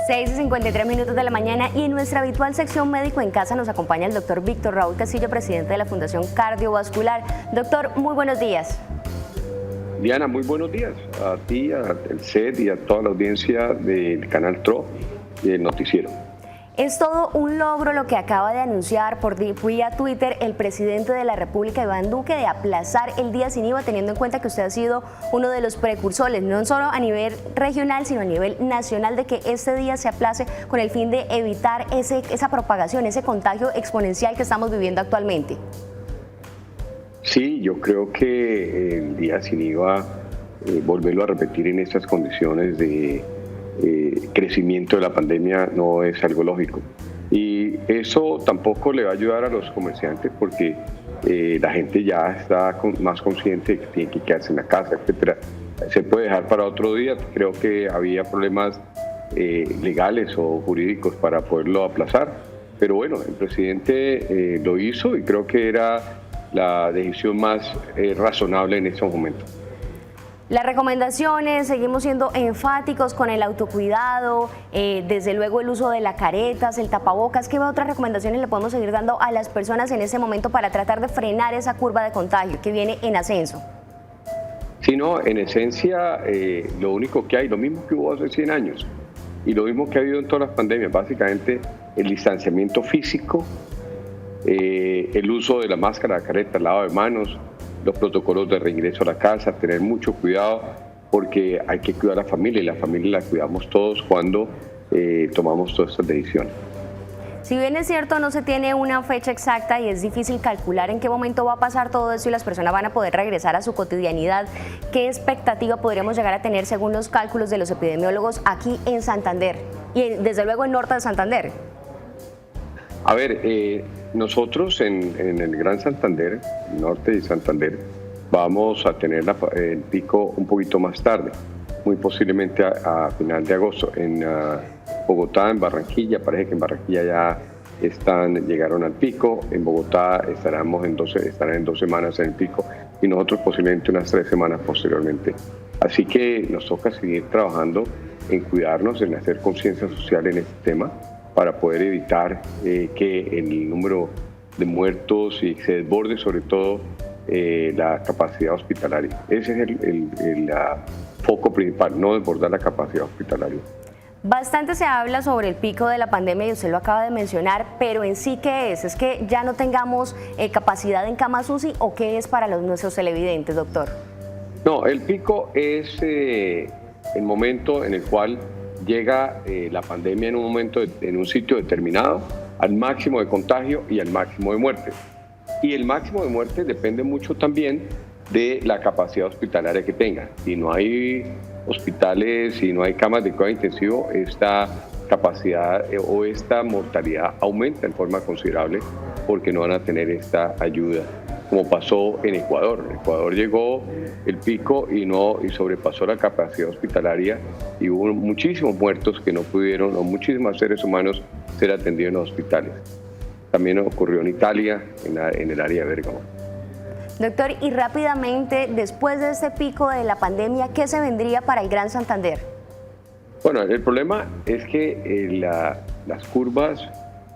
6:53 de la mañana y en nuestra habitual sección Médico en Casa nos acompaña el doctor Víctor Raúl Castillo, presidente de la Fundación Cardiovascular. Doctor, muy buenos días. Diana, muy buenos días a ti, al CED y a toda la audiencia del canal TRO y del noticiero. Es todo un logro lo que acaba de anunciar por vía Twitter el presidente de la República, Iván Duque, de aplazar el día sin IVA, teniendo en cuenta que usted ha sido uno de los precursores, no solo a nivel regional, sino a nivel nacional, de que este día se aplace con el fin de evitar esa propagación, ese contagio exponencial que estamos viviendo actualmente. Sí, yo creo que el día sin IVA, volverlo a repetir en estas condiciones de crecimiento de la pandemia no es algo lógico, y eso tampoco le va a ayudar a los comerciantes porque la gente ya está más consciente de que tiene que quedarse en la casa, etcétera. Se puede dejar para otro día. Creo que había problemas legales o jurídicos para poderlo aplazar, pero bueno, el presidente lo hizo y creo que era la decisión más razonable en estos momentos. Las recomendaciones, seguimos siendo enfáticos con el autocuidado, desde luego el uso de las caretas, el tapabocas. ¿Qué otras recomendaciones le podemos seguir dando a las personas en este momento para tratar de frenar esa curva de contagio que viene en ascenso? Sí, no, en esencia lo único que hay, lo mismo que hubo hace 100 años y lo mismo que ha habido en todas las pandemias, básicamente el distanciamiento físico, el uso de la máscara, la careta, el lavado de manos, los protocolos de reingreso a la casa, tener mucho cuidado porque hay que cuidar a la familia y la familia la cuidamos todos cuando tomamos todas estas decisiones. Si bien es cierto, no se tiene una fecha exacta y es difícil calcular en qué momento va a pasar todo eso y las personas van a poder regresar a su cotidianidad, ¿qué expectativa podríamos llegar a tener según los cálculos de los epidemiólogos aquí en Santander y desde luego en Norte de Santander? A ver, nosotros en el Gran Santander, Norte de Santander, vamos a tener el pico un poquito más tarde, muy posiblemente a final de agosto. En Bogotá, en Barranquilla, parece que en Barranquilla ya llegaron al pico. En Bogotá estarán en 2 semanas en el pico y nosotros posiblemente unas 3 semanas posteriormente. Así que nos toca seguir trabajando en cuidarnos, en hacer conciencia social en este tema, para poder evitar que el número de muertos y se desborde sobre todo la capacidad hospitalaria. Ese es el foco principal, no desbordar la capacidad hospitalaria. Bastante se habla sobre el pico de la pandemia y usted lo acaba de mencionar, pero en sí, ¿qué es? ¿Es que ya no tengamos capacidad en camas UCI o qué es para nuestros televidentes, doctor? No, el pico es el momento en el cual llega la pandemia en un momento, en un sitio determinado, al máximo de contagio y al máximo de muertes. Y el máximo de muertes depende mucho también de la capacidad hospitalaria que tenga. Si no hay hospitales, si no hay camas de cuidado intensivo, esta capacidad o esta mortalidad aumenta en forma considerable porque no van a tener esta ayuda, como pasó en Ecuador. En Ecuador llegó el pico y sobrepasó la capacidad hospitalaria y hubo muchísimos muertos que no pudieron, o muchísimos seres humanos, ser atendidos en los hospitales. También ocurrió en Italia, en el área de Bérgamo. Doctor, y rápidamente, después de este pico de la pandemia, ¿qué se vendría para el Gran Santander? Bueno, el problema es que las curvas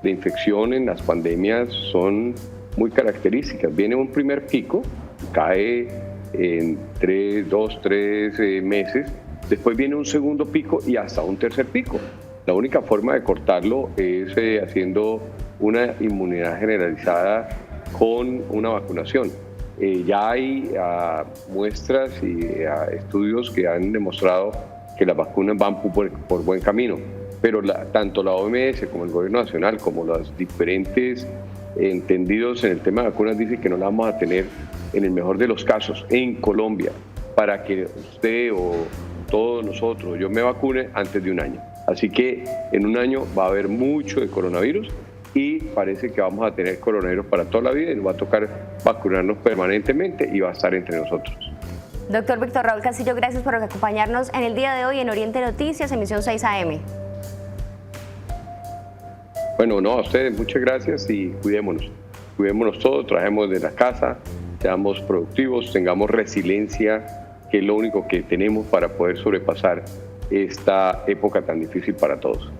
de infección en las pandemias son muy características. Viene un primer pico, cae en 2, 3 meses, después viene un segundo pico y hasta un tercer pico. La única forma de cortarlo es haciendo una inmunidad generalizada con una vacunación. Ya hay muestras y estudios que han demostrado que las vacunas van por buen camino, pero tanto la OMS como el Gobierno Nacional, como los diferentes entendidos en el tema de vacunas, dicen que no la vamos a tener en el mejor de los casos en Colombia para que usted o todos nosotros, yo me vacune antes de un año. Así que en un año va a haber mucho de coronavirus y parece que vamos a tener coronavirus para toda la vida y nos va a tocar vacunarnos permanentemente y va a estar entre nosotros. Doctor Víctor Raúl Castillo, gracias por acompañarnos en el día de hoy en Oriente Noticias, emisión 6 AM. Bueno, no, a ustedes muchas gracias y cuidémonos todos, trabajemos de la casa, seamos productivos, tengamos resiliencia, que es lo único que tenemos para poder sobrepasar esta época tan difícil para todos.